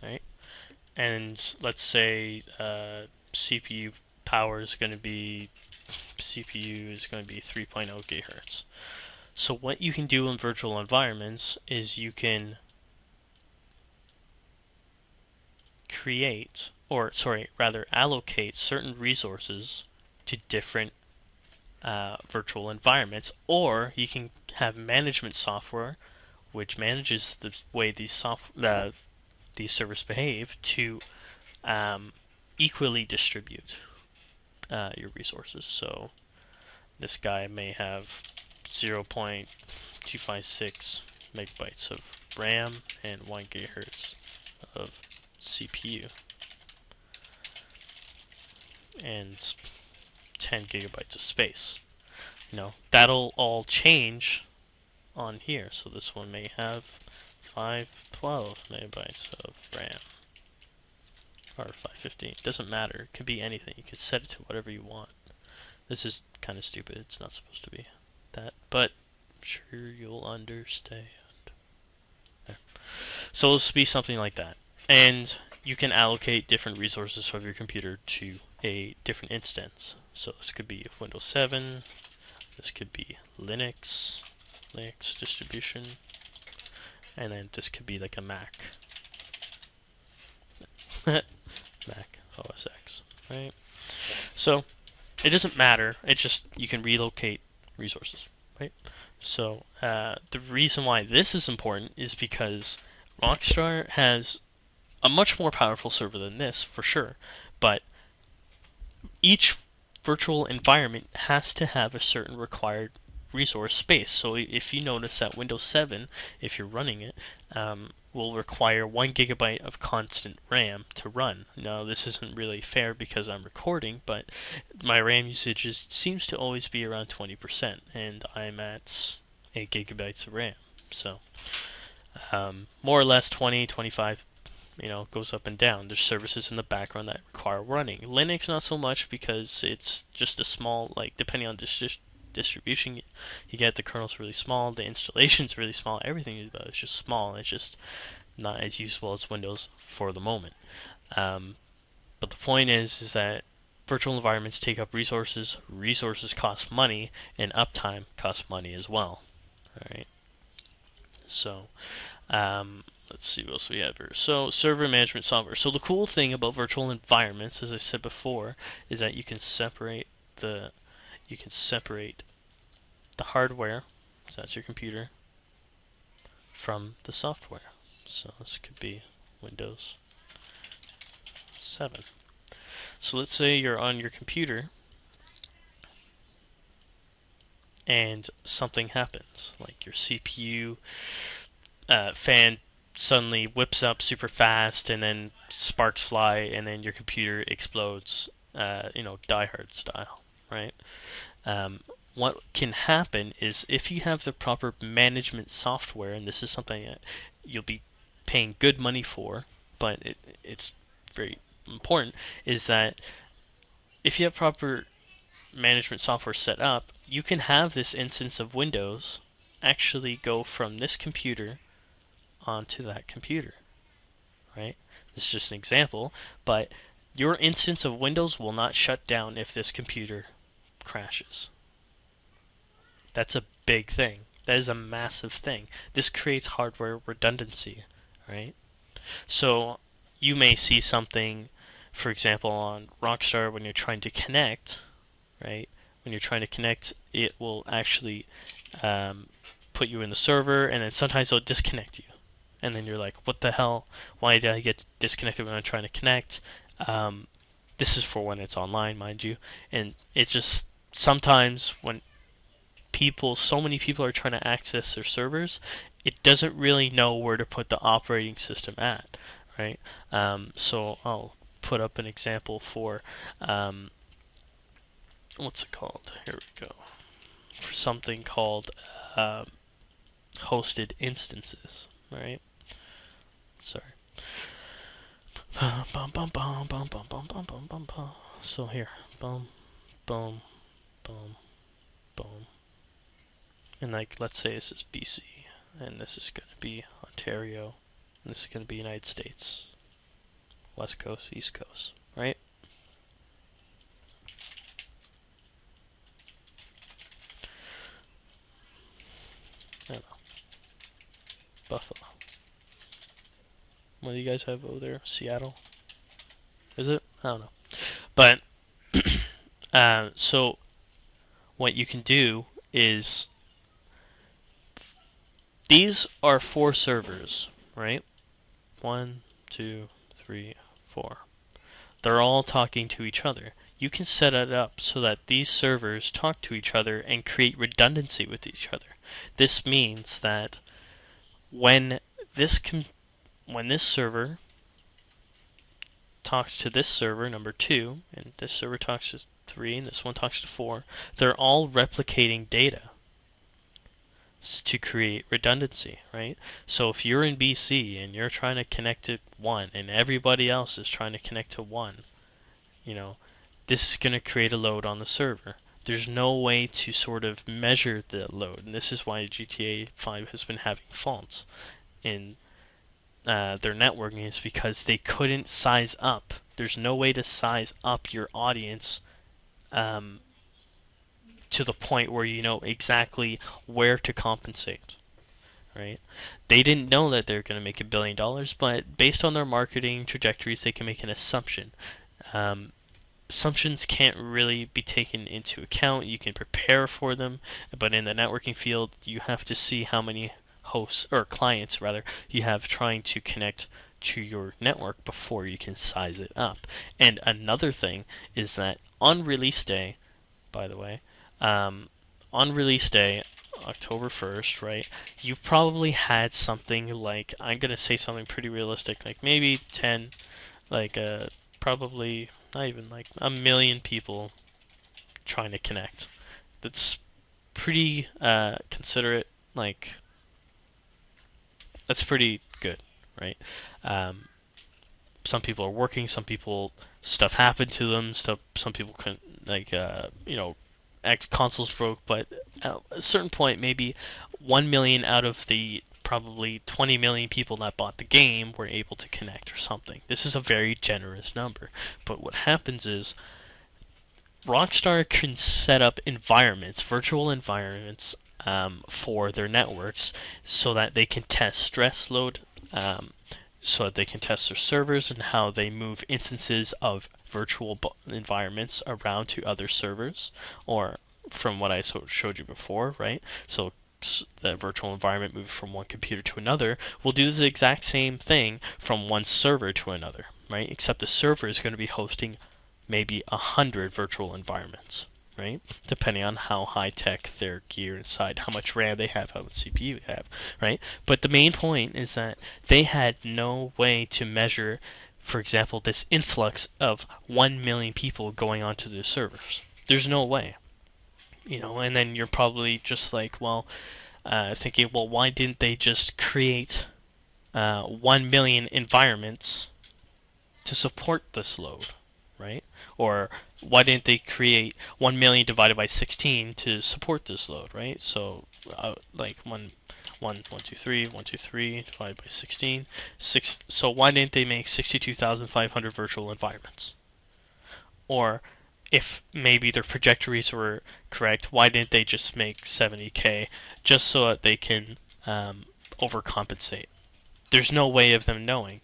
right? And let's say CPU power is going to be CPU is going to be 3.0 gigahertz. So what you can do in virtual environments is you can create, or sorry, rather allocate certain resources to different virtual environments, or you can have management software which manages the way these servers behave to equally distribute your resources. So this guy may have 0.256 megabytes of RAM and 1 gigahertz of CPU and 10 gigabytes of space. That'll all change on here. So this one may have 512 megabytes of RAM or 515. It doesn't matter. It could be anything. You could set it to whatever you want. This is kind of stupid. It's not supposed to be that, but I'm sure you'll understand. There. So it'll be something like that. And you can allocate different resources of your computer to a different instance. So this could be Windows 7, this could be Linux distribution, and then this could be like a Mac. Mac OS X, right? So it doesn't matter. It's just you can relocate resources, right? So the reason why this is important is because Rockstar has a much more powerful server than this, for sure, but each virtual environment has to have a certain required resource space. So if you notice that Windows 7, if you're running it, will require 1 gigabyte of constant RAM to run. Now this isn't really fair because I'm recording, but my RAM usage seems to always be around 20%, and I'm at 8 gigabytes of RAM. So more or less 20, 25, goes up and down. There's services in the background that require running. Linux not so much because it's just a small, depending on distribution you get, the kernel's really small, the installation's really small, everything is just small. It's just not as useful as Windows for the moment. But the point is that virtual environments take up resources. Resources cost money, and uptime costs money as well. All right. So let's see what else we have here. So server management software. So the cool thing about virtual environments, as I said before, is that you can separate the hardware, so that's your computer, from the software. So this could be Windows 7. So let's say you're on your computer and something happens, like your CPU fan suddenly whips up super fast, and then sparks fly, and then your computer explodes, Die Hard style, right? What can happen is if you have the proper management software, and this is something that you'll be paying good money for, but it's very important, is that if you have proper management software set up, you can have this instance of Windows actually go from this computer onto that computer, right? This is just an example, but your instance of Windows will not shut down if this computer crashes. That's a big thing. That is a massive thing. This creates hardware redundancy, right? So you may see something, for example, on Rockstar when you're trying to connect, right? When you're trying to connect, it will actually put you in the server, and then sometimes it'll disconnect you. And then you're like, what the hell? Why did I get disconnected when I'm trying to connect? This is for when it's online, mind you. And it's just sometimes when so many people are trying to access their servers, it doesn't really know where to put the operating system at, right? So I'll put up an example for what's it called? Here we go. For something called hosted instances, right? Sorry. So here, boom, boom, boom, boom, and let's say this is BC, and this is going to be Ontario, and this is going to be United States. West Coast, East Coast, right? I don't know. Buffalo. What do you guys have over there? Seattle? Is it? I don't know. But so what you can do is these are 4 servers, right? 1, 2, 3, 4. They're all talking to each other. You can set it up so that these servers talk to each other and create redundancy with each other. This means that when when this server talks to this server number 2, and this server talks to 3, and this one talks to 4, they're all replicating data to create redundancy, right? So if you're in BC and you're trying to connect to 1 and everybody else is trying to connect to 1, this is going to create a load on the server. There's no way to sort of measure the load, and this is why GTA 5 has been having faults in their networking, is because they couldn't size up. There's no way to size up your audience to the point where you know exactly where to compensate, right? They didn't know that they're going to make $1 billion, but based on their marketing trajectories, they can make an assumption. Assumptions can't really be taken into account. You can prepare for them, but in the networking field, you have to see how many hosts, or clients rather, you have trying to connect to your network before you can size it up. And another thing is that on release day, by the way, on release day, October 1st, right, you've probably had something like, I'm going to say something pretty realistic, like maybe 10, like probably not even like 1 million people trying to connect. That's pretty considerate, like, that's pretty good, right? Um, some people are working, some people, stuff happened to them, some people couldn't, like, X consoles broke, but at a certain point, maybe 1 million out of the probably 20 million people that bought the game were able to connect or something. This is a very generous number. But what happens is Rockstar can set up environments, virtual environments, for their networks so that they can test stress load, so that they can test their servers and how they move instances of virtual environments around to other servers, or from what I showed you before, right? So the virtual environment moves from one computer to another. We'll do the exact same thing from one server to another, right? Except the server is going to be hosting maybe 100 virtual environments, right? Depending on how high tech their gear inside, how much RAM they have, how much CPU they have, right? But the main point is that they had no way to measure, for example, this influx of 1 million people going onto the servers. There's no way. And then you're probably just like, well, thinking, well, why didn't they just create 1 million environments to support this load, right? Or why didn't they create 1 million divided by 16 to support this load, right? So, like 1, 1, 1, 2, 3, 1, 2, 3 divided by 16, 6. So why didn't they make 62,500 virtual environments? Or if maybe their trajectories were correct, why didn't they just make 70K just so that they can overcompensate? There's no way of them knowing.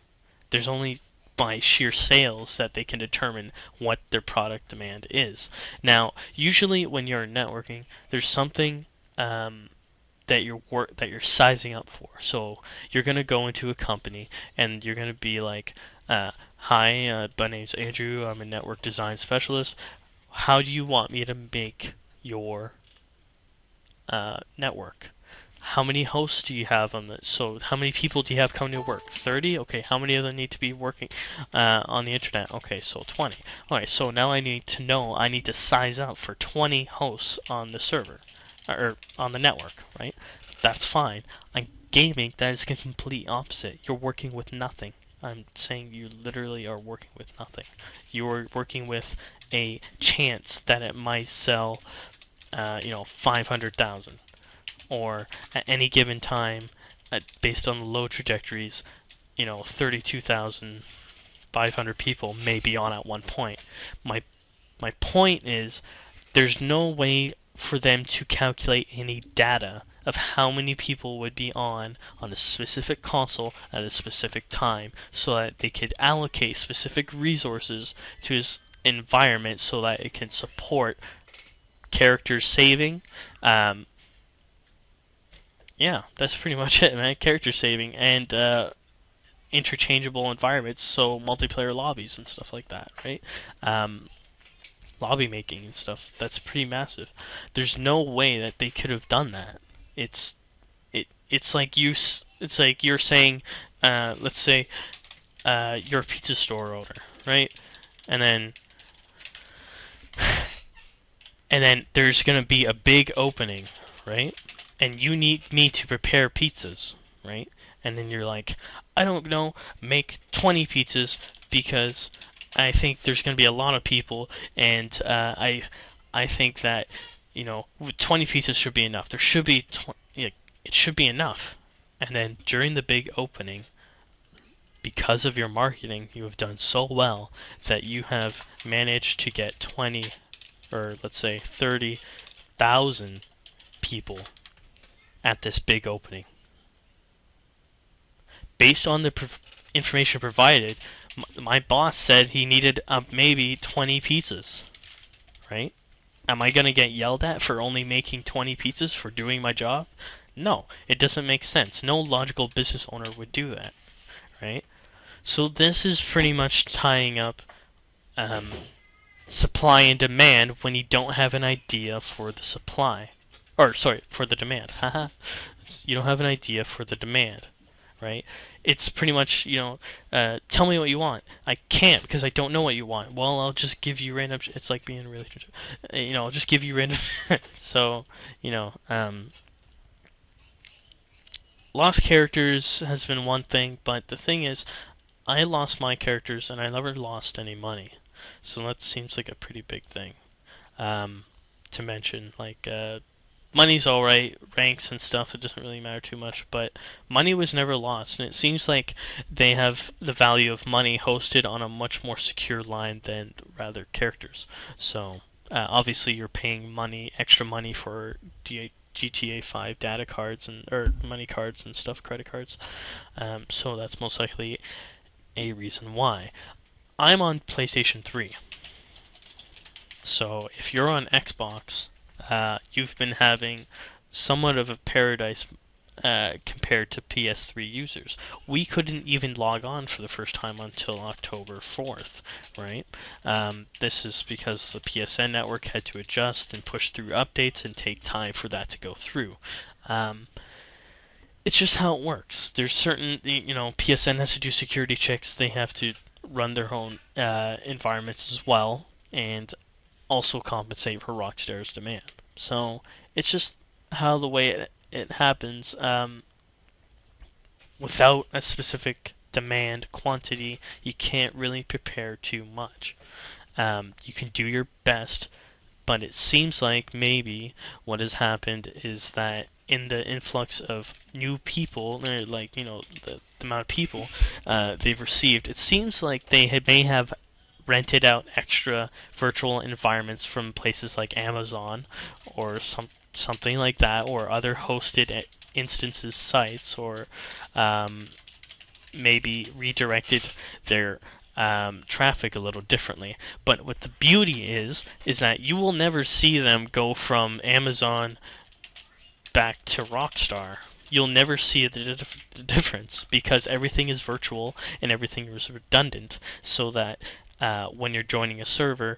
There's only by sheer sales that they can determine what their product demand is. Now, usually when you're networking, there's something that you're sizing up for. So you're gonna go into a company and you're gonna be like, "Hi, my name's Andrew. I'm a network design specialist. How do you want me to make your network? How many hosts do you have on this? So how many people do you have coming to work? 30? Okay, how many of them need to be working on the internet? Okay, so 20. Alright, so now I need to size up for 20 hosts on the server, or on the network, right? That's fine. On gaming, that is the complete opposite. You're working with nothing. I'm saying you literally are working with nothing. You're working with a chance that it might sell, 500,000. Or at any given time, based on the load trajectories, 32,000 500 people may be on at one point. My my point is there's no way for them to calculate any data of how many people would be on a specific console at a specific time so that they could allocate specific resources to his environment so that it can support characters saving. Yeah, that's pretty much it, man. Character saving and interchangeable environments, so multiplayer lobbies and stuff like that, right? Um, Lobby making and stuff. That's pretty massive. There's no way that they could have done that. It's it's like it's like you're saying, let's say, you're a pizza store owner, right? And then there's gonna be a big opening, right? And you need me to prepare pizzas, right? And then you're like, I don't know, make 20 pizzas because I think there's going to be a lot of people, and I think that 20 pizzas should be enough. There should be it should be enough. And then during the big opening, because of your marketing, you have done so well that you have managed to get 20 or let's say 30,000 people at this big opening. Based on the information provided, my boss said he needed maybe 20 pizzas, right? Am I going to get yelled at for only making 20 pizzas for doing my job? No, it doesn't make sense. No logical business owner would do that, right? So this is pretty much tying up supply and demand when you don't have an idea for the supply. Or, sorry, for the demand. Haha. You don't have an idea for the demand, right? It's pretty much, tell me what you want. I can't because I don't know what you want. Well, I'll just give you random. It's like being in a relationship. I'll just give you random. So, lost characters has been one thing, but the thing is, I lost my characters and I never lost any money. So that seems like a pretty big thing to mention. Like, money's alright, ranks and stuff, it doesn't really matter too much, but money was never lost, and it seems like they have the value of money hosted on a much more secure line than rather characters. So, obviously you're paying extra money for GTA 5 data cards or money cards and stuff, credit cards. So that's most likely a reason why. I'm on PlayStation 3. So if you're on Xbox, you've been having somewhat of a paradise compared to PS3 users. We couldn't even log on for the first time until October 4th, right? This is because the PSN network had to adjust and push through updates and take time for that to go through. It's just how it works. There's certain, PSN has to do security checks. They have to run their own environments as well, and also compensate for Rockstar's demand. So it's just how the way it happens. Without a specific demand quantity, you can't really prepare too much. You can do your best, but it seems like maybe what has happened is that in the influx of new people, the amount of people they've received, it seems like they may have rented out extra virtual environments from places like Amazon or something like that, or other hosted instances sites, or maybe redirected their traffic a little differently. But what the beauty is that you will never see them go from Amazon back to Rockstar. You'll never see the difference because everything is virtual and everything is redundant, so that when you're joining a server,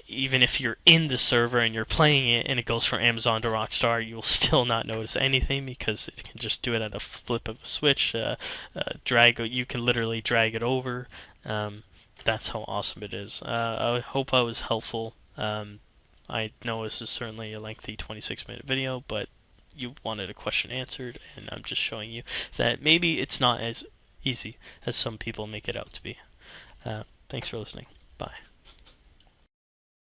even if you're in the server and you're playing it and it goes from Amazon to Rockstar, you'll still not notice anything because it can just do it at a flip of a switch. You can literally drag it over. That's how awesome it is. I hope I was helpful. I know this is certainly a lengthy 26-minute video, but you wanted a question answered, and I'm just showing you that maybe it's not as easy as some people make it out to be. Thanks for listening. Bye.